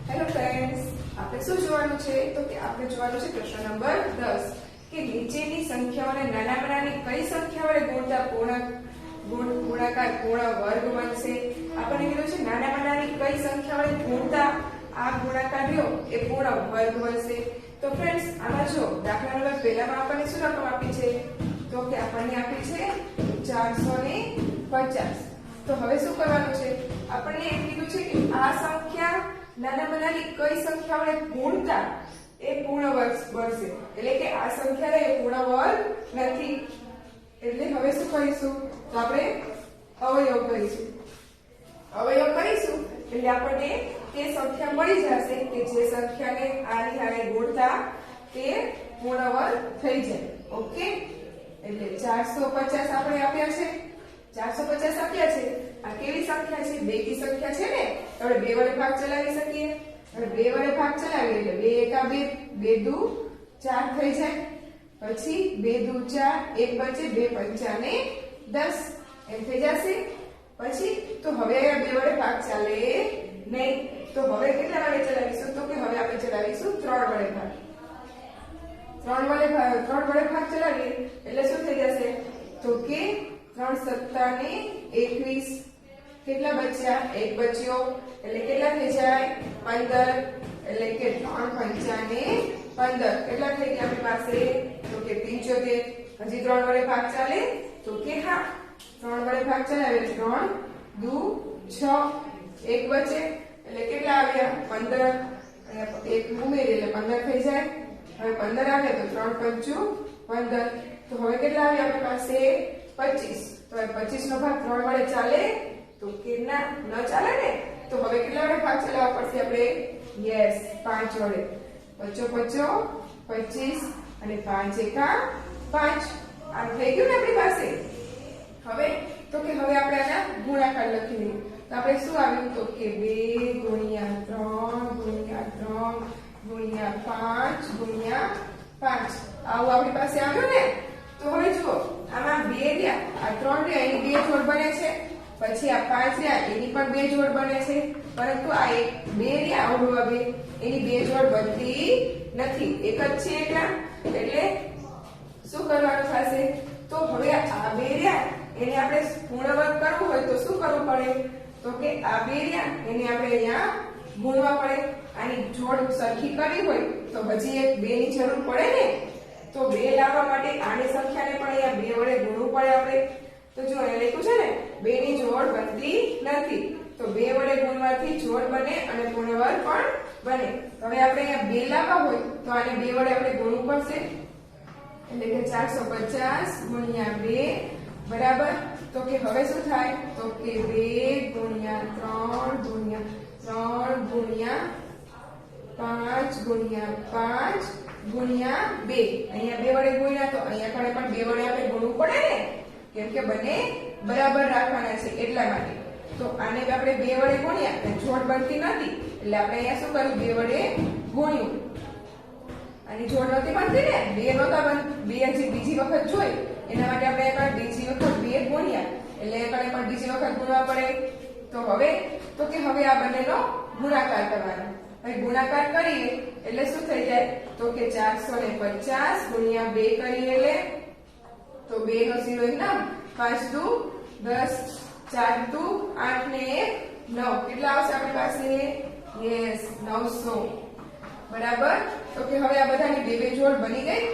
Hello friends, આપણે શું જોવાનું છે તો કે આપણે જોવાનું છે પ્રશ્ન નંબર 10 કે નીચેની સંખ્યાઓને નાનામાં નાની કઈ સંખ્યા વડે ગુણતા ગુણાકાર પૂર્ણ વર્ગ બનશે। આપણને કીધું છે નાનામાં નાની કઈ સંખ્યા વડે ગુણતા આ ગુણાકાર રહ્યો એ પૂર્ણ વર્ગ બનશે। તો ફ્રેન્ડ્સ આમાં જો દાખલા નંબર પહેલામાં આપણને શું રકમ આપી છે તો કે આપણને આપી છે 450। તો હવે શું કરવાનું છે, આપણને એમ કીધું છે કે આ સંખ્યા નાનામાં નાની કઈ સંખ્યા વડે ગુણતા એ પૂર્ણ વર્ગ બનશે, એટલે કે આ સંખ્યા એ પૂર્ણ વર્ગ નથી। એટલે હવે શું કરીશું તો આપણે અવયવ કરીશું એટલે આપણને તે સંખ્યા મળી જશે કે જે સંખ્યાને આની હારે ગુણતા તે પૂર્ણ વર્ગ થઈ જાય। ઓકે, એટલે 450 આપણે આપ્યા છે, 450 આપ્યા છે। આ કેવી સંખ્યા છે? બેકી સંખ્યા છે ને, આપણે 2 વડે ભાગ ચલાવી શકીએ। હવે 2 વડે ભાગ ચલાવીએ એટલે 2 એકા 2, 2 દુ 4 થઈ જાય, પછી 2 દુ 4, 1 બચે, 2 પંચાને 10 એમ થઈ જશે। પછી તો હવે 2 વડે ભાગ ચાલે નહીં, તો હવે કેટલા વડે ચલાવીશું તો કે હવે આપણે ચલાવીશું 3 વડે ભાગ। 3 વડે ભાગ ચલાવીએ એટલે શું થઈ જશે તો કે 3 સત્તા ને 21, કેટલા બચ્યા? 1 બચ્યો એટલે કેટલા થઈ જાય? 15, એટલે કે 3 પંચાને 15, કેટલા થઈ ગયા આપણી પાસે તો કે 75। હજી 3 વડે ભાગ ચાલે તો કે હા, 3 વડે ભાગ ચલાવે એટલે 3 દુ 6, 1 બચે એટલે કેટલા આવ્યા? 15, અહીંયા 1 ઉમેરી એટલે 15 થઈ જાય। હવે 15 આવે તો 3 પંચું 15, તો હવે કેટલા આવ્યા આપણી પાસે? 25। તો હવે 25 નો ભાગ 3 વડે ચાલે તો કે ના, ન ચાલે ને, તો હવે કેટલા વડે ભાગ ચલાવવા પડશે આપણે? યસ, 5 વડે। 25 25 અને 5 એકા 5, આમ થઈ ગયું ને આપણી પાસે। હવે તો કે હવે આપણે આના ગુણાકાર લખી લઈએ તો આપણે શું આવ્યું તો કે 2 ગુણ્યા 3 ગુણ્યા 3 ગુણ્યા 5 ગુણ્યા 5, આવું આપણી પાસે આવ્યું ને। તો હવે જુઓ આમાં 2 રહ્યા, આ 3 રહ્યા એની 2 જોડ બને છે, પછી આ 5 રહ્યા એની પણ 2 જોડ બને છે, પરંતુ આ 2 રહ્યા આવડું 2 એની 2 જોડ બનતી નથી, એક જ છે એટલે શું કરવાનું થશે તો હવે આ 2 રહ્યા એને આપણે પૂર્ણ વર્ગ કરવું હોય તો શું કરવું પડે તો કે આ 2 રહ્યા એને આપણે અહીંયા ગુણવા પડે। આની જોડ સરખી કરવી હોય તો હજી એક 2 ની જરૂર પડે ને, તો 2 લાવવા માટે આની સંખ્યાને પણ અહીંયા 2 વડે ગુણવું પડે આપણે। તો જો અહીંયા લખ્યું છે ને 2 ની જોડ બનતી નથી, તો 2 વડે ગુણવાથી જોડ બને અને પૂર્ણ વર્ગ પણ બને। હવે આપણે અહીંયા 2 લાવવા હોય તો આને 2 વડે આપણે ગુણવું પડશે, એટલે કે 450 ગુણ્યા 2 બરાબર તો કે હવે શું થાય તો કે 2 ગુણ્યા 3 ગુણ્યા 3 ગુણ્યા 5 ગુણ્યા 5 ગુણ્યા 2, અહીંયા 2 વડે ગુણ્યા તો અહીંયા પણ 2 વડે આપણે ગુણવું પડે ને, કેમ કે બંને બરાબર રાખવાના છે એટલા માટે। તો આને આપણે 2 વડે ગુણ્યા અને જોડ બનતી નથી એટલે આપણે અહીંયા શું કર્યું 2 વડે ગુણ્યું, આની જોડ નહોતી બનતી ને, 2 નહોતા બનતી, 2 હજી બીજી વખત જોઈ એના માટે આપણે એકવાર બીજી વખત 2 ગુણ્યા એટલે એકવાર પણ બીજી વખત ગુણવા પડે। તો હવે તો કે હવે આ બંનેનો ગુણાકાર કરવાનો, હવે ગુણાકાર કરીએ એટલે શું થઈ જાય તો કે 450 ગુણ્યા 2 કરીએ એટલે તો 2 નો 0 નામ 5 દુ 10, 4 દુ 8 ને 1 9, કેટલા આવશે આપણી પાસે? યસ, 900 બરાબર। તો કે હવે આ બધાની 2 જોડ બની ગઈ,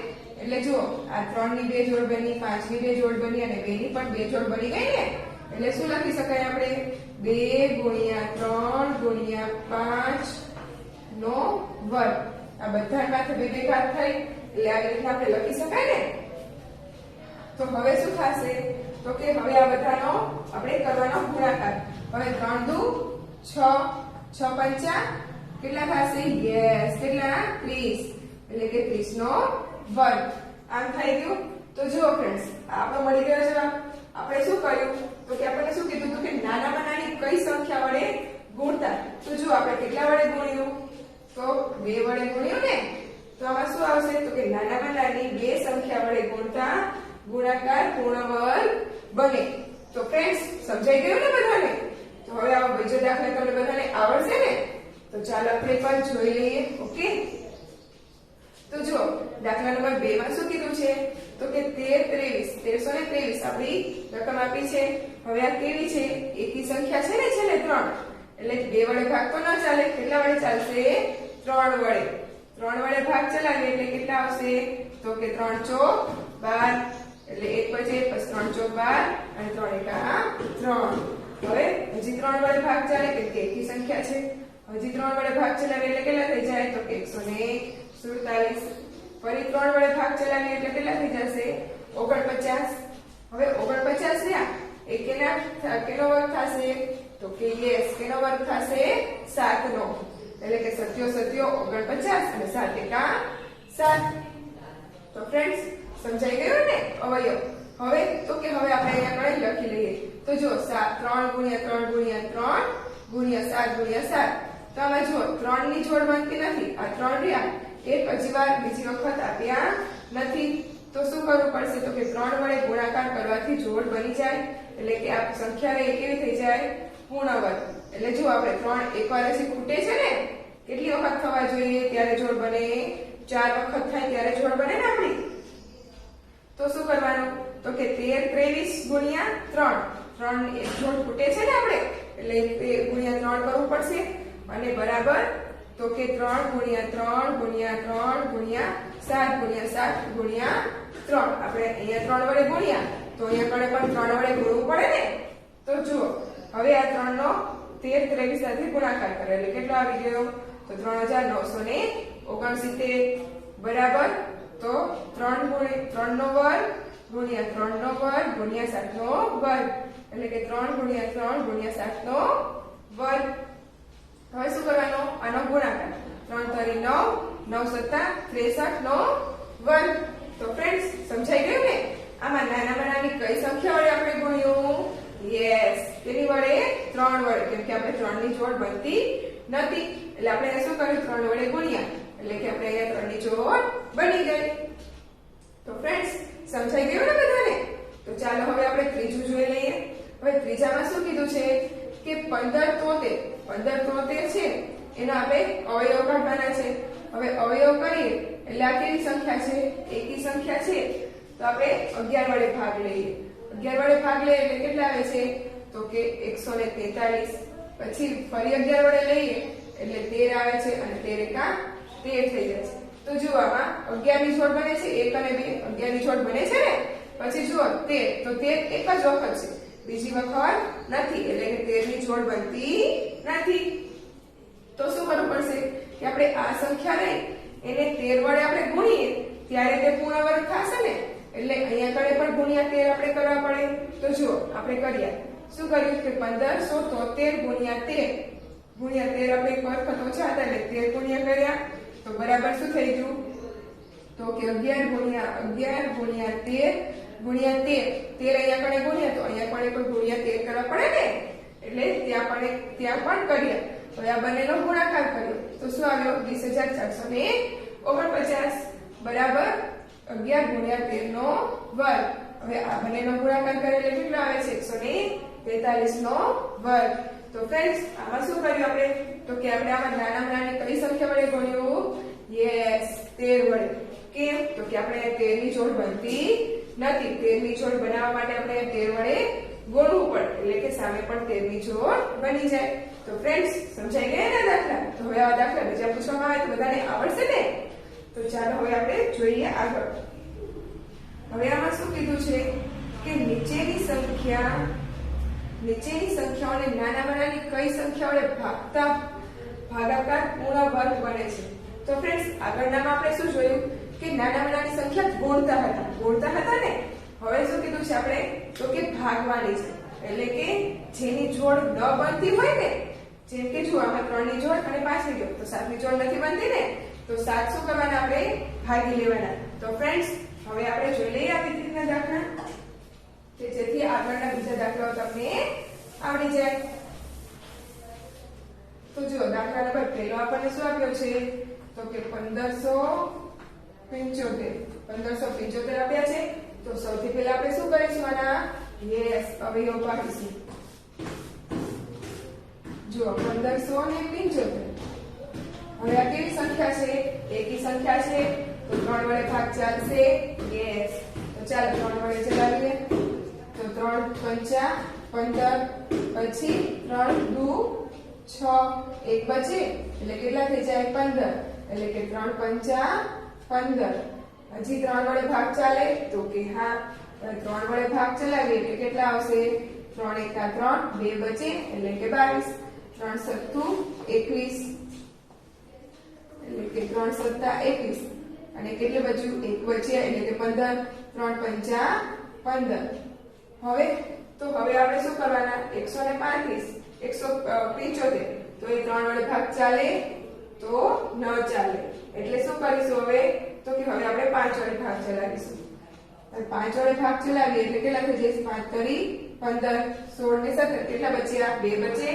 એટલે જો આ 3 ની 2 જોડ બની, 5 ની 2 જોડ બની અને 2 ની પણ 2 જોડ બની ગઈ ને, એટલે શું લખી શકાય આપણે 2 ગુણ્યા 3 ગુણ્યા 5 નો વર્ગ। આ બધા માથે 2 ઘાત થઈ એટલે આવી રીતના આપણે લખી શકાય ને। તો હવે શું થશે તો કે હવે આ બધાનો આપણે કરવાનો ગુણાકાર। હવે 3 દુ 6, 6 પંચા કેટલા થશે? યસ, કેટલા? 30, એટલે કે 30 નો વર્ગ। આમ થઈ ગયું। તો જુઓ ફ્રેન્ડ્સ આપણો મળી ગયો જવાબ। આપણે શું કર્યું તો કે આપણને શું કીધું તો કે નાનામાં નાની કઈ સંખ્યા વડે ગુણતા, તો જો આપણે કેટલા વડે ગુણ્યું તો 2 વડે ગુણ્યું ને, તો આમાં શું આવશે તો કે નાનામાં નાની 2 સંખ્યા વડે ગુણતા ગુણાકાર પૂર્ણ વર્ગ બને। તો ફ્રેન્ડ્સ સમજાઈ ગયું ને બધાને? તો હવે આવો બીજો દાખલો તમને બધાને આવડશે ને? તો ચાલો આપણે પણ જોઈ લઈએ. ઓકે, તો જો દાખલા નંબર 2 માં શું કીધું છે તો કે 1323 આપણી રકમ આપી છે. હવે આ કેવી છે? એકી સંખ્યા છે ને છેલ્લે 3, એટલે 2 વડે ભાગ તો ન ચાલે. કેટલા વડે ચાલશે? 3 વડે. 3 વડે ભાગ ચલાવીએ એટલે કેટલા આવશે તો કે 3 ચોક 12, એટલે 1 બચે, પછી 3 ચોક 12 અને 3 એકા 3. હવે હજી 3 વડે ભાગ ચાલે કે એકી સંખ્યા છે. હજી 3 વડે ભાગ ચલાવીએ એટલે કેટલા થઈ જાય તો કે 147. ફરી 3 વડે ભાગ ચલાવીએ એટલે કેટલા થઈ જશે 49. હવે 49 રહ્યા એ કેનો વર્ગ થશે તો કે યસ કેનો વર્ગ થશે 7 નો. એટલે કે 7 49 અને 7 એકા 7. તો ફ્રેન્ડ્સ સમજાઈ ગયું ને અવયવ. હવે તો કે હવે આપણે અહીંયા કઈ લખી લઈએ તો જો 3 ગુણ્યા 3 ગુણ્યા 3 ગુણ્યા 7 ગુણ્યા 7. તો આમાં જો 3 ની જોડ બનતી નથી. આ 3 રહ્યા એક હજી વાર બીજી વખત આપ્યા નથી. તો શું કરવું પડશે તો કે 3 વડે ગુણાકાર કરવાથી જોડ બની જાય. એટલે કે આ સંખ્યા રહી કેવી થઈ જાય પૂર્ણ વર્ગ. એટલે જો આપણે 3 એકવાર હજી ખૂટે છે ને કેટલી વખત થવા જોઈએ ત્યારે જોડ બને? 4 વખત થાય ત્યારે જોડ બને ને આપણી. તો શું કરવાનું તો કે 13 23 ગુણ્યા 3 એક જોડ ખૂટે છે ને આપણે એટલે ગુણ્યા 3 કરવું પડશે અને બરાબર તો કે 3 ગુણ્યા 3 ગુણ્યા 3 ગુણ્યા 7 ગુણ્યા 7 ગુણ્યા 3. આપણે અહીંયા 3 વડે ગુણ્યા તો અહીંયા કણે પણ 3 વડે ગુણવું પડે ને. તો જુઓ હવે આ 3 નો 13 23 સાથે ગુણાકાર કરે એટલે કેટલો આવી ગયો તો 3969 બરાબર. તો 3 નો વર્ગ ગુણ્યા 3 નો વર્ગ ગુણ્યા 7 નો વર્ગ એટલે કે 3 ગુણ્યા 3 ગુણ્યા 7 નો વર્ગ. હવે શું કરવાનો આનો ગુણાકાર 3 તરી 9 9 સત્તા 63 નો વર્ગ. તો ફ્રેન્ડ્સ સમજાઈ ગયું ને? આમાં નાનામાં નાની કઈ સંખ્યા વડે આપણે ગુણ્યું? યસ તેની વડે 3 વડે, કેમ કે આપણે 3 ની જોડ બનતી નથી એટલે આપણે શું કર્યું 3 વડે ગુણ્યા એટલે કે આપણે અહીંયા 3 ની જોડ બની ગઈ. તો ફ્રેન્ડ્સ સમજાઈ ગયું ને બધાને? તો ચાલો હવે આપણે ત્રીજું જોઈ લઈએ. હવે ત્રીજામાં શું કીધું છે કે 1573 છે એનો આપણે અવયવ કાઢવાના છે. હવે અવયવ કરીએ એટલે આ કેવી સંખ્યા છે? એકી સંખ્યા છે. તો આપણે 11 વડે ભાગ લઈએ. 11 વડે ભાગ લઈએ એટલે કેટલા આવે છે તો કે 143. પછી ફરી 11 વડે લઈએ એટલે 13 આવે છે અને 13 એકા 13 થઈ જાય છે. તો જુઓ આમાં 11 ની જોડ બને છે 1 અને 2 11 ની જોડ બને છે ને. પછી જુઓ 13 તો 13 એક જ વખત છે બીજી વખત નથી એટલે કે 13 ની જોડ બનતી નથી. તો શું કરવું પડશે કે આપણે આ સંખ્યા રહી એને 13 વડે આપણે ગુણીએ ત્યારે તે પૂર્ણ વર્ગ થશે ને. એટલે અહીંયા કડે પણ ગુણ્યા 13 આપણે કરવા પડે. તો જુઓ આપણે કર્યા શું કર્યું કે 1573 ગુણ્યા 13 આપણે એક વખત ઓછા હતા એટલે 13 ગુણ્યા કર્યા તો બરાબર શું થઈ ગયું તો કે 11 ગુણ્યા 13 ગુણ્યા 13 અહીંયા કણે ગુણ્યા તો અહીંયા પણ ગુણ્યા 13 કરવા પડે ને. એટલે ત્યાં પણ કર્યા. હવે આ બંનેનો ગુણાકાર કર્યો તો શું આવ્યો 20449 બરાબર 11 ગુણ્યા 13 નો વર્ગ. હવે આ બંનેનો ગુણાકાર કરે એટલે કેટલો આવે છે 143 નો વર્ગ. તો ફ્રેન્ડ્સ આમાં શું કર્યું આપણે તો કે આપણે આમાં નાનામાં નાની કઈ સંખ્યા વડે ગુણ્યું? યસ 13 વડે. કેમ તો કે આપણે 13 ની જોડ બનતી નથી. 13 ની જોડ બનાવવા માટે આપણે 13 વડે ગુણવું પડે એટલે કે સામે પણ 13 ની જોડ બની જાય. તો ફ્રેન્ડ્સ સમજાઈ ગયા ને દાખલા? તો હવે આ દાખલા બીજા પૂછવામાં આવે તો બધાને આવડશે ને? તો ચાલો હવે આપણે જોઈએ આગળ. હવે આમાં શું કીધું છે કે નીચેની સંખ્યાઓને નાનામાં નાની કઈ સંખ્યા વડે ભાગાકાર પૂર્ણ વર્ગ બને છે. તો ફ્રેન્ડ્સ આગળનામાં આપણે શું જોયું કે નાનામાં નાની સંખ્યા ગુણતા હતા ને. હવે શું કીધું છે આપણે તો કે ભાગવાની છે. એટલે કે જેની જોડ ન બનતી હોય ને જેમ કે જો આમાં 3 ની જોડ અને 5 ની જોડ તો 7 ની જોડ નથી બનતી ને તો 7 શું કરવાના આપણે ભાગી લેવાના. તો ફ્રેન્ડ્સ હવે આપણે જોઈ લઈએ આવી રીતના દાખલા કે જેથી આગળના બીજા દાખલાઓ તમને આવડી જાય. તો જો દાખલા નંબર 1 આપણને શું આપ્યો છે તો કે 1575 આપ્યા છે. તો સૌથી પહેલા આપણે શું કરીશું આના યસ અવયવ કાઢીશું. જો 1575 હવે આ કેવી સંખ્યા છે? એકી સંખ્યા છે, તો 3 વડે ભાગ ચાલશે? યસ. તો ચાલો 3 વડે ચલાવીએ. તો 3 પંચા 15, પછી 3 દુ 6, એક બચે એટલે કેટલા થઈ જાય? 15. એટલે કે 3 પંચા 15. હજી 3 વડે ભાગ ચાલે? તો કે હા. 3 વડે ભાગ ચલાવીએ એટલે કેટલા આવશે? 3 એકા 3, 2 બચે એટલે કે 22. 3 સત્તુ 21, એટલે કે 3 સત્તા 21. અને કેટલું બચ્યું? 1 બચ્યા એટલે કે 15. 3 પંચા 15. હવે આપણે શું કરવાના? 135, 175. તો એ 3 વડે ભાગ ચાલે? તો ન ચાલે. એટલે શું કરીશું હવે? તો કે હવે આપણે 5 વડે ભાગ ચલાવીશું. 5 વડે ભાગ ચલાવીએ એટલે કેટલા થઈ જશે? 5 તરી 15, 16 ને 17 કેટલા બચ્યા? 2 બચે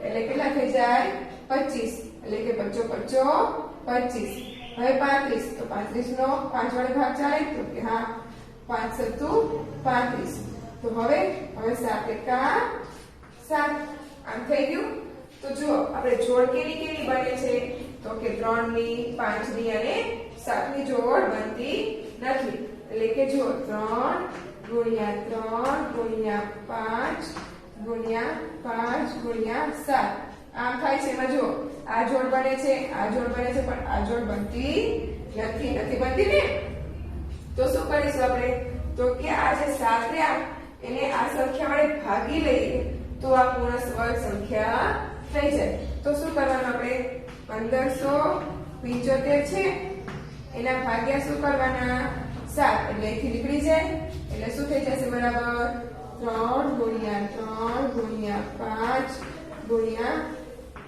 એટલે કેટલા થઈ જાય? 25. એટલે કે 25 25. હવે 35. તો 35 નો 5 વડે ભાગ ચાલે? તો કે હા. 5 સત્તુ 35. તો હવે 7 એકા 7. આમ થઈ ગયું. તો જુઓ આપણે જોડ કેવી બને છે? તો કે 3 ની 5 ની અને 7 ની જોડ બનતી નથી. એટલે કે જો 3 ગુણ્યા 3 ગુણ્યા 5 ગુણ્યા 5 ગુણ્યા 7 આમ થાય છે. એમાં જો આ જોડ બને છે, આ જોડ બને છે, પણ આ જોડ બનતી નથી બનતી ને. તો શું કરીશું આપણે? તો કે આ જે 7 રહ્યા એને આ સંખ્યા વડે ભાગી લઈએ તો આ પૂર્ણ વર્ગ સંખ્યા થઈ જાય. તો શું કરવાનું આપણે? 1575 છે એના ભાગ્યા શું કરવાના? 7. એટલે અહીંથી નીકળી જાય એટલે શું થઈ જશે? બરાબર 3 ગુણ્યા 3 ગુણ્યા 5 ગુણ્યા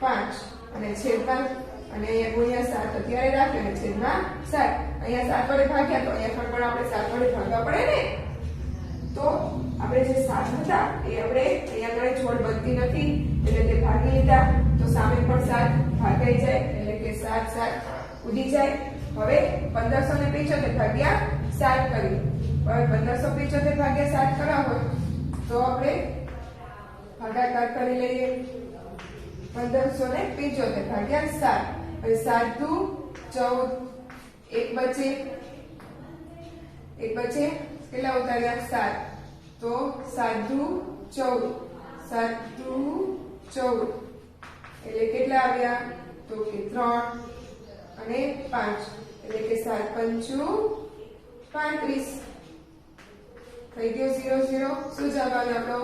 5 અને છેદમાં અને અહીંયા ગુણ્યા 7 અત્યારે રાખે અને છેદમાં 7. અહીંયા 7 વડે ભાગ્યા તો અહીંયા પણ આપણે 7 વડે ભાગવા પડે ને. તો આપણે જે 7 હતા એ આપણે અહીંયા આગળ જોડ બનતી નથી એટલે તે ભાગી લીધા. તો સામે પણ 7 ભાગાઈ જાય એટલે કે 7 7 ઉડી જાય. હવે 1575 ભાગ્યા 7 કરી. હવે 1575 ભાગ્યા 7 કરવા હોય તો આપણે ભાગાકાર કરી લઈએ. 1575 ભાગ્યા 7. હવે 7 દુ 14, એક બચે કેટલા ઉતાર્યા? 7. તો 7 દુ 14, 7 દુ 14 એટલે કેટલા આવ્યા? તો કે 3 અને 5 એટલે કે 7 પંચું 35. થઈ ગયો 0 0. શું જવાબ આવ્યો આપણો?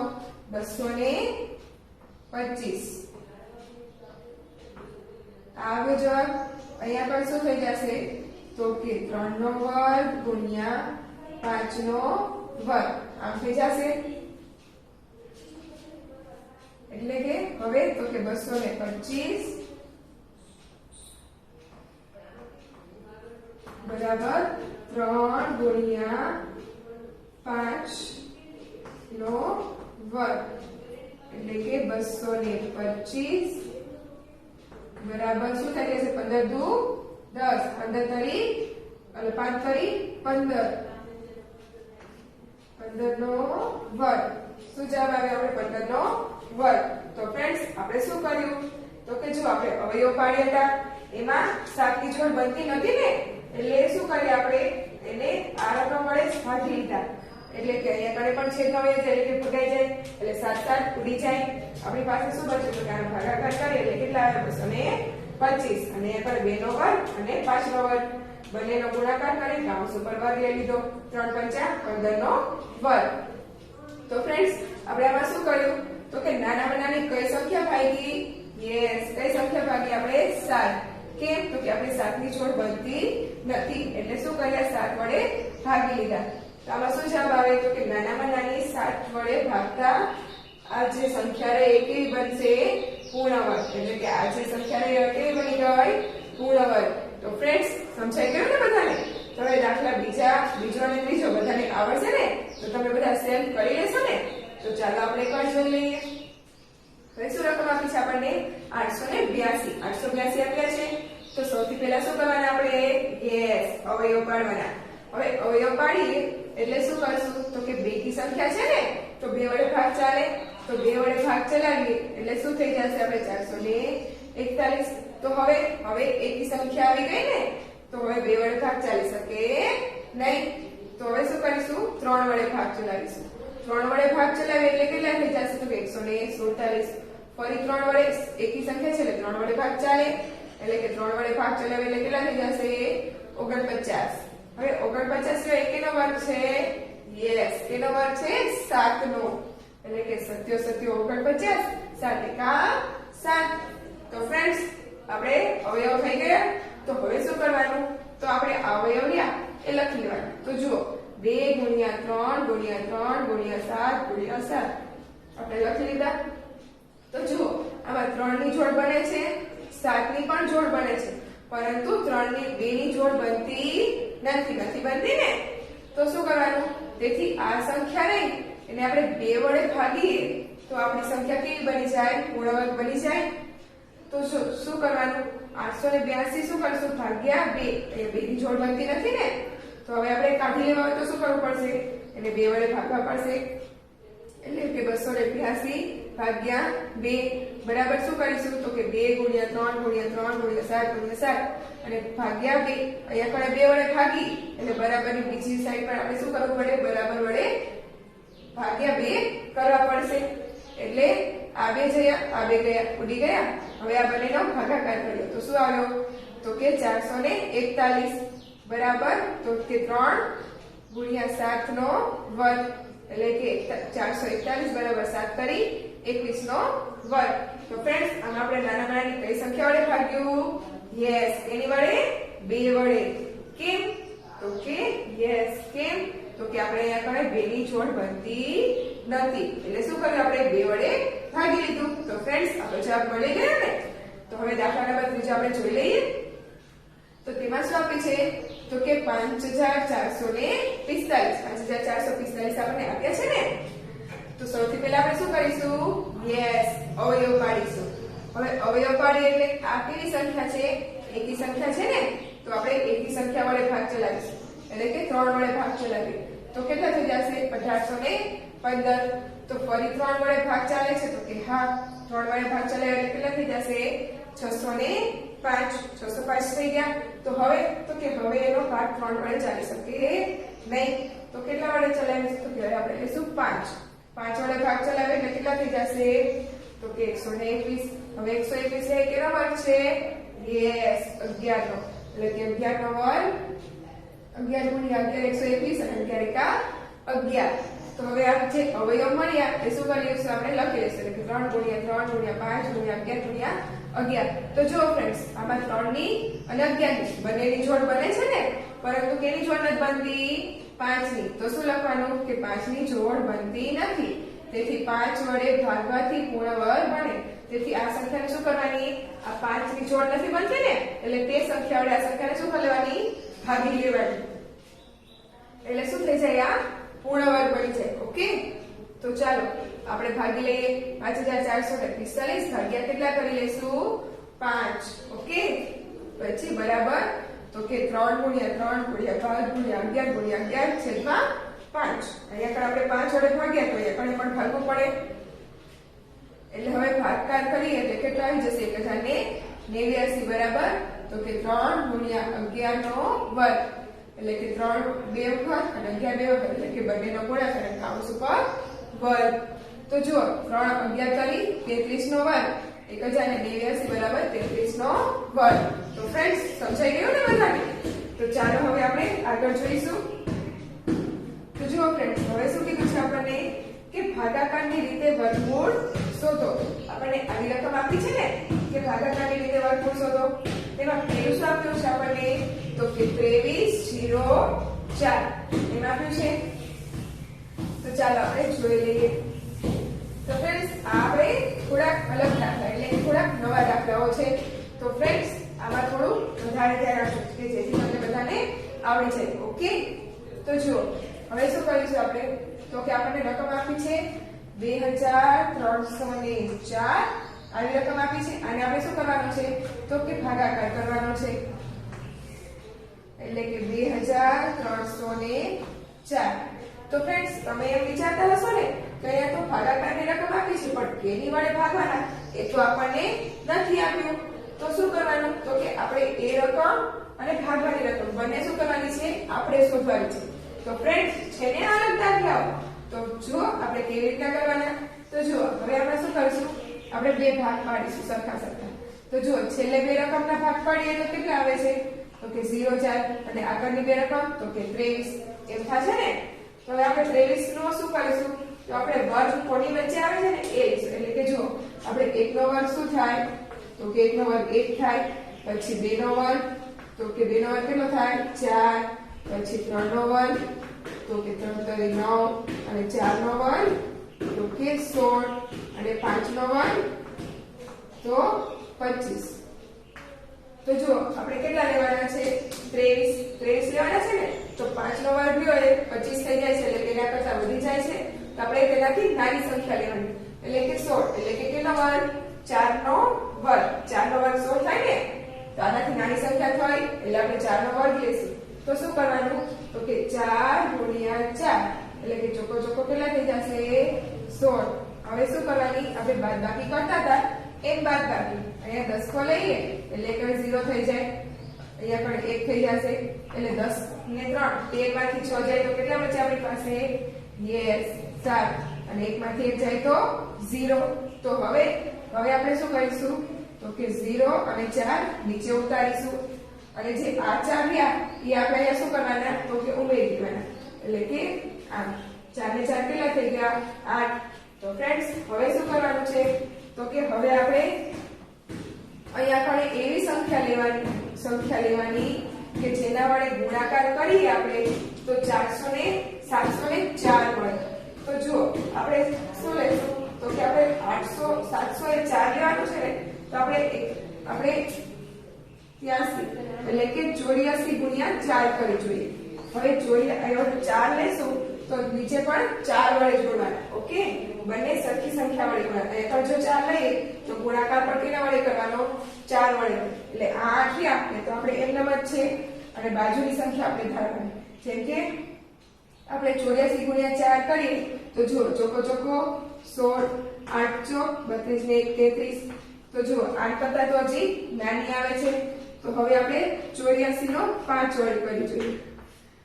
225. આગળ જવાબ અહીંયા પણ શું થઈ જશે? તો કે 3 નો વર્ગ ગુણ્યા 5 નો વર્ગ આમ થઈ જશે. એટલે કે હવે તો કે 225 બરાબર 3 ગુણ્યા 5 નો વર્ગ એટલે કે 225 બરાબર શું થઈ જશે? 15 દુ 10, 15 તરી અને 5 તરી 15, 15 નો વર્ગ. શું જવાબ આવે? આપણે 15 નો વર્ગ. તો ફ્રેન્ડ્સ આપણે શું કર્યું? તો કે જો આપણે અવયવ પાડ્યા હતા એમાં 7 ની જોડ બનતી નથી ને એટલે શું કરીએ? આપણે એને આ રકમ વડે જ ભાગી લીધા. એટલે કે અહીંયા કડે પણ છેદમાં વહી જાય એટલે ફૂટાઈ જાય એટલે 7 7 ઉડી જાય. આપણી પાસે શું બચ્યું? તો કે આનો ભાગાકાર કરીએ એટલે કેટલા આવે? 225 અને અહીંયા પર 2 નો વર્ગ અને 5 નો વર્ગ બંનેનો ગુણાકાર કરી કૌંસ ઉપર વર્ગ લઈ લીધો. 3 પંચા 15 નો વર્ગ. તો ફ્રેન્ડ્સ આપણે આમાં શું કર્યું? તો કે નાનામાં નાની કઈ સંખ્યા ભાગી? યસ, કઈ સંખ્યા ભાગી? આપણે 7. કેમ? તો કે આપણે 7 ની જોડ બનતી નથી એટલે શું કર્યા? 7 વડે ભાગી લીધા. તો આમાં શું જવાબ આવે? તો કે નાનામાં નાની 7 વડે ભાગતા આ જે સંખ્યા રહે એ કેવી બનશે? પૂર્ણ વર્ગ. એટલે કે આ જે સંખ્યા રહે એ કેવી બની ગઈ? પૂર્ણ વર્ગ. તો ફ્રેન્ડ્સ સમજાઈ ગયું ને બધાને? તો હવે દાખલા બીજો અને ત્રીજો બધાને આવડશે ને? તો તમે બધા સેમ કરી લેશો ને? તો ચાલો આપણે એકવાર જોઈ લઈએ. હવે શું રકમ આપી છે આપણને? 882. 882 આપ્યા છે. તો સૌથી પહેલા શું કરવાના આપણે? યસ, અવયવ પાડવાના. હવે અવયવ પાડીએ એટલે શું કરશું? તો કે બેકી સંખ્યા છે ને તો 2 વડે ભાગ ચાલે. તો 2 વડે ભાગ ચલાવીએ એટલે શું થઈ જશે? આપણે 441. તો હવે એકી સંખ્યા આવી ગઈ ને, તો હવે 2 વડે ભાગ ચાલી શકે નહીં. તો હવે શું કરીશું? 3 વડે ભાગ ચલાવીશું. 3 વડે ભાગ ચલાવીએ એટલે કેટલા થઈ જશે? તો 147. ફરી 3 વડે, એકી સંખ્યા છે એટલે 3 વડે ભાગ ચાલે, એટલે કે 3 વડે ભાગ ચલાવીએ એટલે કેટલા થઈ જશે? 49. હવે 49 સિવાય એકેનો વર્ગ છે? યસ, કેનો વર્ગ છે? 7 નો. એટલે કે 7 49, 7 એકા 7. તો ફ્રેન્ડ્સ, આપણે અવયવ થઈ ગયા. તો હવે શું કરવાનું? તો આપણે અવયવ લ્યા એ લખી લેવાનું. તો જુઓ, 2 ગુણ્યા 3 ગુણ્યા 3 ગુણ્યા 7 ગુણ્યા 7 આપણે લખી લીધા. તો જુઓ, આમાં 3 ની જોડ બને છે, 7 ની પણ જોડ બને છે, પરંતુ 3 ની 2 ની જોડ બનતી નથી બનતી ને. તો શું કરવાનું? તેથી આ સંખ્યા રહી એને આપણે 2 વડે ભાગીએ તો આપણી સંખ્યા કેવી બની જાય? પૂર્ણ વર્ગ બની જાય. તો શું કરવાનું? 882 શું કરશું? ભાગ્યા 2. એ 2 ની જોડ બનતી નથી ને, તો હવે આપણે કાઢી લેવા હોય તો શું કરવું પડશે? એને 2 વડે ભાગવા પડશે. એટલે કે 282 ભાગ્યા 2 બરાબર શું કરીશું? તો કે 2 ગુણ્યા 3 ગુણ્યા 3 ગુણ્યા 7 ગુણ્યા 7 અને ભાગ્યા 2. અહીંયા પણ 2 વડે ભાગી એટલે બરાબરની બીજી સાઈડ પર આપણે શું કરવું પડે? બરાબર વડે ભાગ્યા 2 કરવા પડશે. એટલે આ 2 ગયા, આ 2 ગયા, ઉડી ગયા. હવે આ બંનેનો ભાગાકાર કર્યો તો શું આવ્યો? તો કે 441 બરાબર, તો કે 3 ગુણ્યા 7 નો વર્ગ, એટલે કે 441 બરાબર 7 કરી 21 નો વર્ગ. તો ફ્રેન્ડ્સ, આમાં આપણે નાની કઈ સંખ્યા વડે ભાગ્યું? યસ, એની વડે? 2 વડે. કેમ? તો કે યસ, કેમ? તો કે આપણે અહીંયા કણે 2 ની જોડ બનતી નથી, એટલે શું કર્યું? આપણે 2 વડે ભાગી લીધું. તો ફ્રેન્ડ્સ, આપણો જવાબ મળી ગયો ને. તો હવે દાખલા નંબર 3 આપણે જોઈ લઈએ. તો તેમાં શું આપે છે? તો કે 5445 આપણને આપ્યા છે ને. તો સૌથી પહેલા આપણે શું કરીશું? યસ, અવયવ પાડીશું. હવે અવયવ પાડીએ એટલે આ કેવી સંખ્યા છે? એકી સંખ્યા છે ને, તો આપણે એકી સંખ્યા વડે ભાગ ચલાવીશું, એટલે કે 3 વડે ભાગ ચલાવીએ તો કેટલા થઈ જશે? 1815. તો ફરી 3 વડે ભાગ ચાલે છે, તો કે હા, 3 વડે ભાગ ચલાવે એટલે કેટલા થઈ જશે? 605 થઈ ગયા. તો હવે એનો ભાગ 3 વડે ચાલી શકે નહીં. તો કેટલા વડે ચલાવીશું? તો કે આપણે લઈશું 5 વડે ભાગ ચલાવે એટલે કેટલા થઈ જશે? તો કે 121. હવે 121 એ કેનો વર્ગ છે? યસ, 11 નો. એટલે કે 11 નો વર્ગ, 11 ગુણ્યા 11 121 અને 11 એકા 11. તો હવે આ જે અવયવ મળ્યા એ શું કરીશું? આપણે લખી લઈશું, એટલે કે 3 ગુણ્યા 3 ગુણ્યા 5 ગુણ્યા 11 ગુણ્યા 11. તો જો ફ્રેન્ડ્સ, આમાં 3 ની અને 11 ની બંનેની જોડ બને છે ને, પરંતુ કેની જોડ નથી બનતી? 5 ની. તો શું લખવાનું? કે 5 ની જોડ બનતી નથી, તેથી 5 વડે ભાગવાથી પૂર્ણ વર્ગ બને. તેથી આ સંખ્યાને શું કરવાની? આ 5 ની જોડ નથી બનતી ને, એટલે તે સંખ્યા વડે આ સંખ્યાને શું કરી લેવાની? ભાગી લેવાની. એટલે શું થઈ જાય? આ પૂર્ણ વર્ગ બની જાય. ઓકે, તો ચાલો આપણે ભાગી લઈએ. 5445 ભાગ્યા કેટલા કરી લઈશું? 5. ઓકે, પછી બરાબર, તો કે 3 ગુણ્યા 3 ગુણ્યા 5 ગુણ્યા 11 ગુણ્યા 11 છેદમાં 5. અહીંયા આપણે 5 વડે ભાગ્યા તો અહીંયા પણ ભાગવું પડે. એટલે હવે ભાગાકાર કરીએ એટલે કેટલા આવી જશે? 1089 બરાબર, તો કે 3 ગુણ્યા 11 નો વર્ગ, એટલે કે 3 2 વખત અને 11 2 વખત, એટલે કે બંનેનો ગુણાકાર અને કૌંસ ઉપર વર્ગ. તો જુઓ, 3 11 કરી 33 નો વર્ગ, 1089 બરાબર 33 નો વર્ગ. તો ફ્રેન્ડ્સ, સમજાઈ ગયું ને બધાને? તો ચાલો હવે આપણે આગળ જોઈશું. તો જુઓ ફ્રેન્ડ્સ, હવે શું કીધું છે આપણને? કે ભાગાકારની રીતે વર્ગમૂળ શોધો. આપણને આવી રકમ આપી છે ને કે ભાગાકારની રીતે વર્ગમૂળ શોધો. તેમાં પહેલું શું આપ્યું છે આપણને? તો કે 2304 એમ આપ્યું છે. તો ચાલો આપણે જોઈ લઈએ. તો ફ્રેન્ડ્સ, આપણે થોડાક અલગ દાખલા, એટલે થોડાક નવા દાખલાઓ છે. તો ફ્રેન્ડ્સ, આમાં થોડું વધારે ધ્યાન રાખજો કે જેથી તમને બધાને આવડી જાય. ઓકે, તો જુઓ, હવે શું કરીશું આપણે? તો કે આપણને રકમ આપી છે 2304 આવી રકમ આપી છે, અને આપણે શું કરવાનું છે? તો કે ભાગાકાર કરવાનો છે, એટલે કે 2304. તો ફ્રેન્ડ્સ, તમે એમ વિચારતા હશો ને કે અહીંયા તો ભાગાકારની રકમ આપી છે, પણ કેની વડે ભાગવાના એ તો આપણને નથી આપ્યું. તો શું કરવાનું? તો કે આપણે એ રકમ અને ભાગવાની રકમ બંને શું કરવાની છે? આપણે શોધવાની છે. તો ફ્રેન્ડ્સ છે ને અલગ દાખલાઓ. તો જો આપણે કેવી રીતના કરવાના? તો જો હવે આપણે શું કરીશું? આપણે બે ભાગ પાડીશું સરખા સરખા. તો જો છેલ્લે બે રકમના ભાગ પાડીએ તો કેટલા આવે છે? તો કે 0 4 અને આગળની બે રકમ તો કે 23 એમ થશે ને. તો હવે આપણે 23 નો શું કરીશું? તો આપણે વર્ગ કોની વચ્ચે આવે છે ને એ લઈશું. એટલે કે જો આપણે 1 નો વર્ગ શું થાય? તો કે 1 નો વર્ગ 1 થાય. પછી 2 નો વર્ગ તો કે 2 નો વર્ગ કેટલો થાય? 4. પછી 3 નો વર્ગ તો કે 3 તરી 9 અને 4 નો વર્ગ તો કે 16 અને 5 નો વર્ગ તો 25. તો જો આપણે કેટલા લેવાના છે? 23 લેવાના છે ને. તો 5 નો વર્ગ લ્યો એ 25 થઈ જાય છે એટલે તેના કરતા વધી જાય છે. તો આપણે તેનાથી નાની સંખ્યા લેવાની એટલે કે 16 એટલે કે કેટલો વર્ગ? 4 નો વર્ગ. 4 નો વર્ગ 16 થાય ને. તો આનાથી નાની સંખ્યા થાય એટલે આપણે 4 નો વર્ગ લેશું. તો શું કરવાનું? તો કે 4 ગુણ્યા 4 એટલે કે ચોકો ચોકો કેટલા થઈ જશે? 16. હવે શું કરવાની? આપણે બાદબાકી કરતા હતા એમ બાદબાકી. અહીંયા 10 કો લઈએ એટલે કે 0 થઈ જાય. અહીંયા પણ 1 થઈ જશે એટલે 10 ને 3 13 માંથી 6 જાય તો કેટલા બચે આપણી પાસે? યસ 7 અને 1 માંથી 1 જાય તો 0. તો હવે આપણે શું કરીશું? તો કે 0 અને 4 નીચે ઉતારીશું અને જે આ 4 રહ્યા એ આપણે અહીંયા શું કરવાના? તો કે ઉમેરી દેવાના એટલે કે 8 4 ને 4 કેટલા થઈ ગયા? 8. તો ફ્રેન્ડ્સ હવે શું કરવાનું છે? તો કે હવે આપણે અહીંયા પણ એવી સંખ્યા લેવાની કે જેના વડે ગુણાકાર કરીએ આપણે તો 400 ને 704 મળે. તો જો આપણે શું લઈશું? તો કે આપણે 800 704 લેવાનું છે ને. તો આપણે 83 એટલે કે 84 ગુણ્યા 4 કરી જોઈએ. હવે 4 લેશું તો નીચે પણ 4 વડે જોડવાના. ઓકે, બંને સરખી સંખ્યા વડે ગુણાકાર. અહીંયા જો 4 લઈએ તો ગુણાકાર પણ કેના વડે કરવાનો? 4 વડે. એટલે આ 8 રહ્યા તો આપણે એમનેમ જ છે અને બાજુની સંખ્યા આપણે ધારવાની. જેમ કે આપણે 84 ગુણ્યા 4 કરીએ તો જો ચોકો ચોકો 16 8 ચોક 32 ને 1 33. તો જો 8 કરતા તો હજી નાની આવે છે. તો હવે આપણે 84 નો 5 વડે કરી જોઈએ.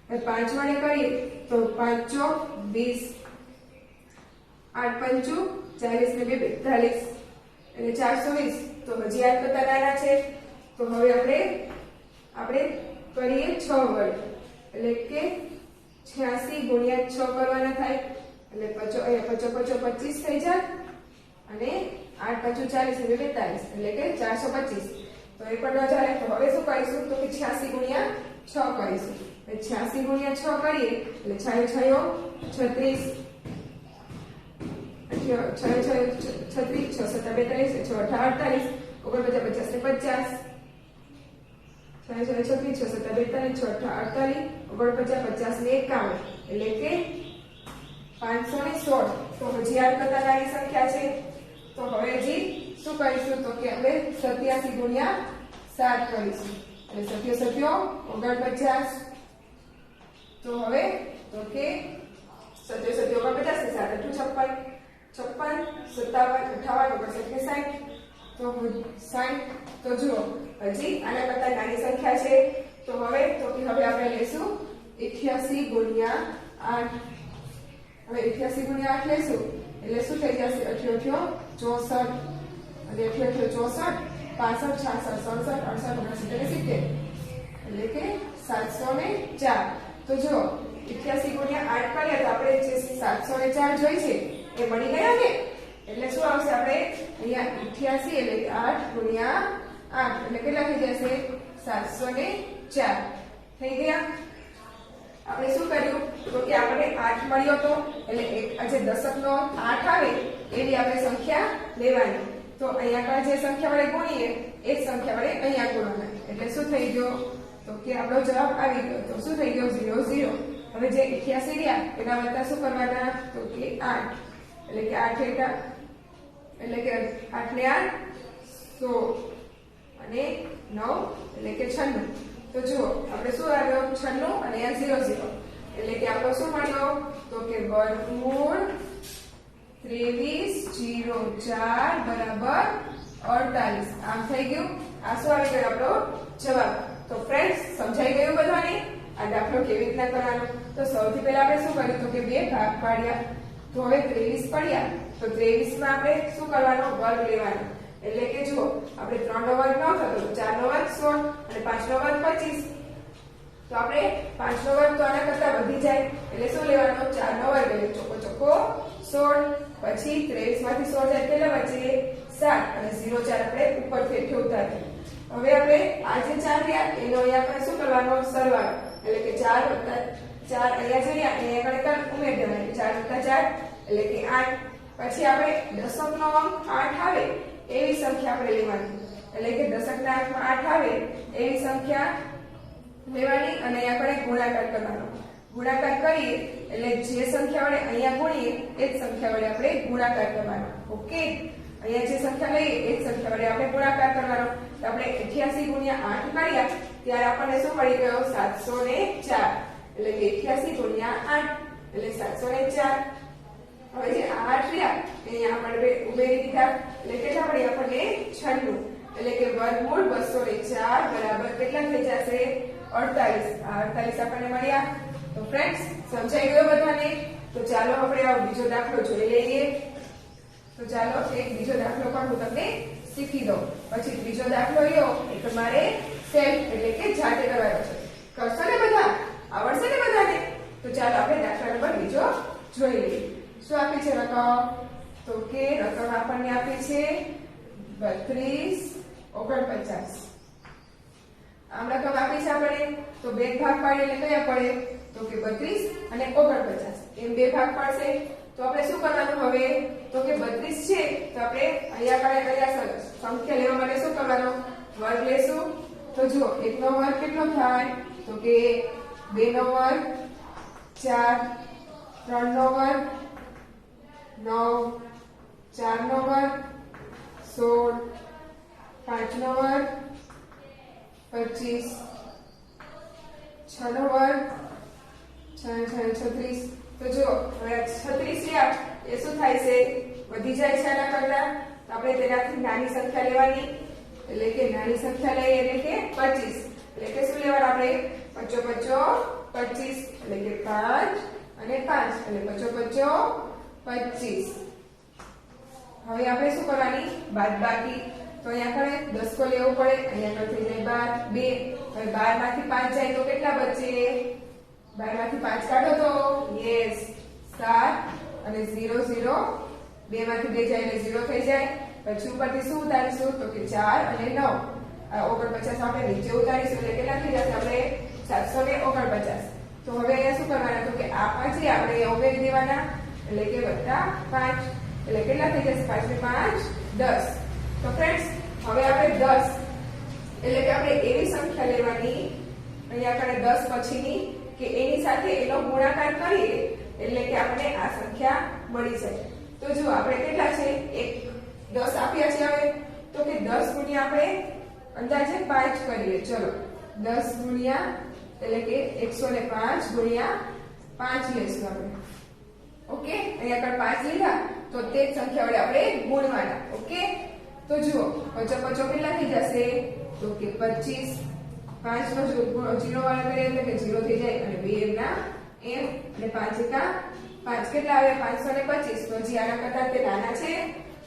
હવે 5 વડે કરીએ તો 5 ચોક 20 8 પંચું 40 ને 2 42 એટલે 420. તો હજી 8 કરતા નાના છે. તો હવે આપણે કરીએ 6 વડે એટલે કે 86 ગુણ્યા 6 કરવાના થાય એટલે 25 થઈ જાય અને 8 પંચું 40 ને 42 એટલે કે 425. તો એ પણ ન ચાલે. તો હવે શું કરીશું? તો કે 86 ગુણ્યા 6 કરીશું. 86 ગુણ્યા 6 કરીએ એટલે 6 36 36 6 7 42 6 8 48 49 50 ને 50 6 36 6 7 42 6 8 48 49 50 ને 51 એટલે કે 516. તો હજી 8 કરતા નાની સંખ્યા છે. તો હવે હજી શું કરીશું? તો કે હવે 87 ગુણ્યા 7 કરીશું એટલે 7 49. તો હવે તો કે 7 49 7 8 56 56 57 58 59 60. તો 60. તો જુઓ હજી આના કરતા નાની સંખ્યા છે. તો હવે આપણે લઈશું 88 ગુણ્યા 8. હવે 88 ગુણ્યા 8 લેશું એટલે શું થઈ જશે? 88 64 અને 88 64 65 66 67 68 69 એટલે કે 704. તો જો 88 ગુણ્યા 8 કરીએ તો આપણે જે 704 જોઈ છે એ મળી ગયા ને. એટલે શું આવશે? આપણે અહીંયા 88 એટલે 8 ગુણ્યા 8 એટલે કેટલા થઈ જશે? 704 થઈ ગયા. આપણે શું કર્યું? તો કે આપણે 8 મળ્યો તો એટલે આજે દશકનો 8 આવે એવી આપણે સંખ્યા લેવાની. તો અહીંયા પર જે સંખ્યા વડે ગુણીએ એ જ સંખ્યા વડે અહીંયા ગુણવાના. એટલે શું થઈ ગયો? તો કે આપણો જવાબ આવી ગયો. તો શું થઈ ગયો? 0 0. હવે જે 88 રહ્યા એના વત્તા શું કરવાના? તો કે 8 એટલે કે 8 એટલે કે 8 ને 8 16 અને 9 એટલે કે 96. તો જુઓ આપણે શું આવ્યો? 96 અને આ 0 0 એટલે કે આપણો શું મળ્યો? તો કે વર્ગમૂળ 23 04 બરાબર 48. આમ થઈ ગયું. આ શું આવી ગયો આપણો જવાબ. તો ફ્રેન્ડ્સ સમજાઈ ગયું બધાને આ દાખલો કેવી રીતના કરવાનો? તો સૌથી પહેલા આપણે શું કર્યું તો કે બે ભાગ પાડ્યા. તો હવે 23 પડ્યા તો 23 માં આપણે શું કરવાનો? વર્ગ લેવાનો. એટલે કે જો આપણે 3 નો વર્ગ ન થતો તો 4 નો વર્ગ 16 અને 5 નો વર્ગ 25. તો આપણે 5 નો વર્ગ તો આના કરતા વધી જાય એટલે શું લેવાનો? 4 નો વર્ગ એટલે ચોખ્ખો ચોખ્ખો 16. પછી 23 માંથી 16 જાય કેટલા બચે? 7 અને 0 4 આપણે ઉપર ફેરથી ઉતારીએ. હવે આપણે આ જે 4 રહ્યા એનો અહીંયા આપણે શું કરવાનો? સરવાળો. એટલે કે 4 + 4 અહીંયા જઈએ અહીંયા ગણતર ઉમેરી દેવાની. 4 + 4 એટલે કે 8. પછી આપણે દશકનો અંક 8 આવે એવી સંખ્યા આપણે લેવાની. એટલે કે દશકના અંકમાં 8 આવે એવી સંખ્યા લેવાની અને અહીંયા આપણે ગુણાકાર કરવાનો. ગુણાકાર કરીએ એટલે જે સંખ્યા વડે અહીંયા ગુણીએ એ જ સંખ્યા વડે આપણે ગુણાકાર કરવાનો. ઓકે, અહીંયા જે સંખ્યા લઈએ એ જ સંખ્યા વડે આપણે ગુણાકાર કરવાનો. તો આપણે 88 ગુણ્યા 8 કર્યા ત્યારે આપણને શું મળી ગયો? 704. એટલે કે 88 ગુણ્યા 8 એટલે 704. હવે જે 8 રહ્યા અહીંયા આપણે ઉમેરી દીધા એટલે કેટલા મળ્યા આપણને? 96. એટલે કે વર્ગમૂળ 204 બરાબર કેટલા થઈ જશે? 48. આ 48 આપણને મળ્યા. તો ફ્રેન્ડ્સ સમજાઈ ગયો બધાને? તો ચાલો આપણે આ બીજો દાખલો જોઈ લઈએ. તો ચાલો એક બીજો દાખલો પણ હું તમને શીખી દઉં. પછી ત્રીજો દાખલો લ્યો એ તમારે સેલ્ફ એટલે કે જાતે કરવાનો છે. કરશો ને બધા? આવડશે ને બધાને? તો ચાલો આપણે દાખલા નંબર બીજો જોઈ લઈએ. શું આપી છે રકમ? તો કે રકમ આપણને આપી છે 3249. આમ રકમ આપી છે આપણે તો બે ભાગ પાડીએ એટલે કયા પડે? તો કે 32 અને 49. એમ બે ભાગ પાડશે તો આપણે શું કરવાનું હવે? તો કે 32 છે તો આપણે અહીંયા સંખ્યા લેવા માટે શું કરવાનો? વર્ગ લેશું. તો જો 1 નો વર્ગ કેટલો થાય? તો કે 2 નો વર્ગ 4, 3 નો વર્ગ 9, 4 નો વર્ગ 16, 5 નો વર્ગ 25, 6 નો વર્ગ 6 × 36. તો જો હવે 36 રહ્યા એ શું થાય છે? વધી જાય છે આના કરતા. તો આપણે તેનાથી નાની સંખ્યા લેવાની. એટલે કે નાની સંખ્યા લઈએ એટલે કે 25. એટલે કે શું લેવાનું આપણે? 55 25 એટલે કે 5 અને 5 એટલે 55 25. હવે આપણે શું કરવાની? બાદબાકી. તો અહીંયા આપણે દસકો લેવો પડે. અહીંયા થઈ જાય 12. હવે 12 માંથી 5 જાય તો કેટલા બચે? 12 માંથી 5 કાઢો તો યસ 7 અને 0 0. 2 માંથી 2 જાય એટલે 0 થઈ જાય. પછી ઉપરથી શું ઉતારીશું? તો કે 4 અને 9. 49 આપણે નીચે ઉતારીશું એટલે કેટલા થઈ જશે? આપણે 749. તો હવે અહીંયા શું કરવાના? તો કે આ 5 છે આપણે અહીંયા ઉમેરી દેવાના. એટલે કે +5 એટલે કેટલા થઈ જશે? 5 ને 5 10. તો ફ્રેન્ડ્સ હવે આપણે 10 એટલે કે આપણે એવી સંખ્યા લેવાની અહીંયા આપણે 10 પછીની કે એની સાથે એનો ગુણાકાર કરીએ એટલે કે આપણે આ સંખ્યા મળી જાય. તો જો આપણે કેટલા છે? 10 આપ્યા છે. હવે તો કે 10 ગુણ્યા આપણે અંદાજે 5 કરીએ. ચલો 10 ગુણ્યા એટલે કે 105 ગુણ્યા 5 લેશું આપણે. ઓકે, અહીંયા આગળ 5 લીધા તો તે જ સંખ્યા વડે આપણે ગુણવાના. ઓકે, તો જુઓ 55 કેટલા થઈ જશે? તો કે 25. 5 નો 0 વાળા કરીએ એટલે કે 0 થઈ જાય અને 2 ના m અને 5 એકા 5 કેટલા આવે? 525. તો હજી આના કરતા તે નાના છે.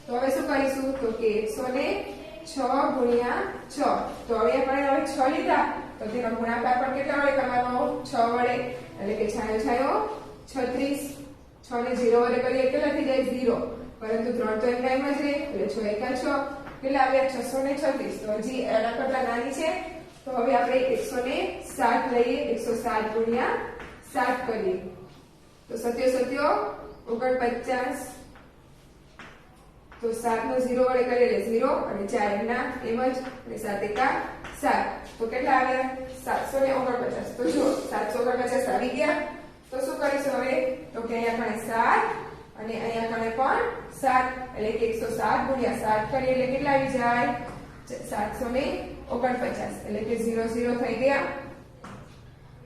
તો હવે શું કરીશું? તો કે 106 ગુણ્યા 6. તો હવે આપણે 6 લીધા તો તેનો ગુણાકાર પણ કેટલા વડે કરવાનો? 6 વડે. એટલે કે 36. 6 ને 0 વડે કરીએ કેટલા થઈ જાય? 0. પરંતુ 3 તો એમના એમ જ રહે એટલે 6 એકા 6 કેટલા આવ્યા? 636. તો હજી આના કરતા નાની છે. તો હવે આપણે 107 લઈએ. 107 ગુણ્યા 7 કરીએ તો 7 49. તો 7 નો 0 વડે કરીએ એટલે 0 અને 4 એમના એમ જ અને 7 એકા 7. તો કેટલા આવ્યા? 749. તો જુઓ 749 આવી ગયા. તો શું કરીશું હવે? તો કે અહીંયા આપણે 7 અને અહીંયા આપણે પણ 7 એટલે કે 107 ગુણ્યા 7 કરીએ એટલે કેટલા આવી જાય? 749 એટલે કે 0 0 થઈ ગયા.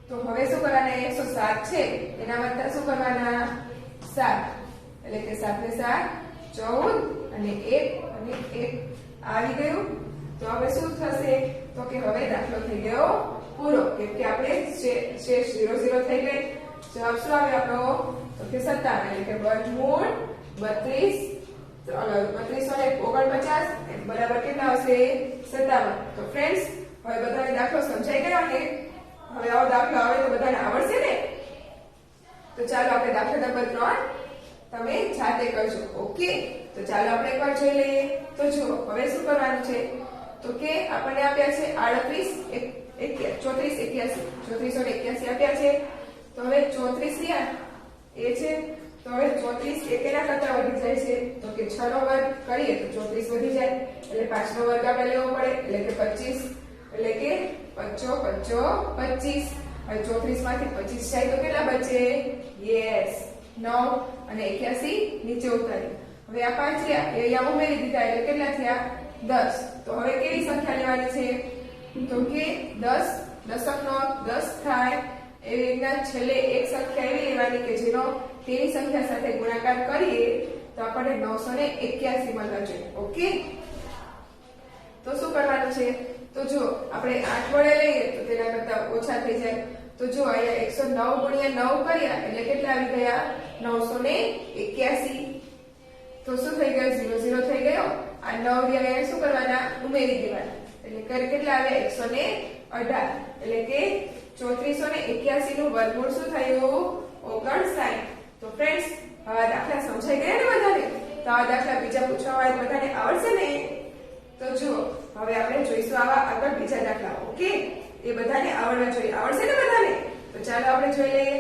તો હવે શું કરવાના? 107 છે એના વત્તા શું કરવાના? 7 એટલે કે 7 ને 7 14 અને 1 આવી ગયું. તો તો હવે શું થશે તો કે હવે દાખલો થઈ ગયો પૂરો કેમ કે આપણે શેષ 0 0 થઈ ગઈ જવાબ શું આવે આપણો તો કે 57 એટલે કે વર્ગમૂળ 3249 બરાબર કેટલા આવશે 57 તો ફ્રેન્ડ્સ હવે બધાને દાખલો સમજાઈ ગયો ને હવે આવો દાખલો આવે તો બધાને આવડશે ને તો ચાલો આપણે દાખલા નંબર 3 તમે જાતે કરજો ઓકે તો ચાલો આપણે એકવાર જોઈ લઈએ તો જુઓ હવે શું કરવાનું છે તો કે આપણને આપ્યા છે 3481 આપ્યા છે તો હવે 34 રહ્યા એ છે તો હવે 34 એકેના કરતા વધી જાય છે તો કે 6 નો વર્ગ કરીએ તો 34 વધી જાય એટલે 5 નો વર્ગ આપણે લેવો પડે એટલે કે 25 એટલે કે 25 હવે 34 માંથી 25 જાય તો કેટલા બચે યસ 9 અને 81 નીચે ઉતારી હવે આ 5 રહ્યા એ અહીંયા ઉમેરી દીધા એટલે કેટલા થયા 10 તો હવે કેવી સંખ્યા લેવાની છે તો કે 10 દશકનો 10 થાય એવી રીતના છેલ્લે એક સંખ્યા એવી લેવાની કે જેનો તેની સંખ્યા સાથે ગુણાકાર કરીએ તો આપણને 981 મળવા જોઈએ ઓકે તો શું કરવાનું છે તો જો આપણે 8 વડે લઈએ તો તેના કરતા ઓછા થઈ જાય તો જો અહીંયા 109 × 9 કર્યા એટલે કેટલા આવી ગયા 981 તો શું થઈ ગયું 0 0 થઈ ગયો આ 9 રહ્યા શું કરવાના ઉમેરી દેવાના એટલે કેટલા આવ્યા 118 એટલે કે 3481 નું વર્ગમૂળ શું થયું 59 તો ફ્રેન્ડ્સ આ દાખલા સમજાઈ ગયા ને બધાને તો આ દાખલા બીજા પૂછવા હોય બધાને આવડશે ને તો જુઓ હવે આપણે જોઈશું આવા આગળ બીજા દાખલા ઓકે એ બધાને આવડવા જોઈએ આવડશે ને બધાને તો ચાલો આપણે જોઈ લઈએ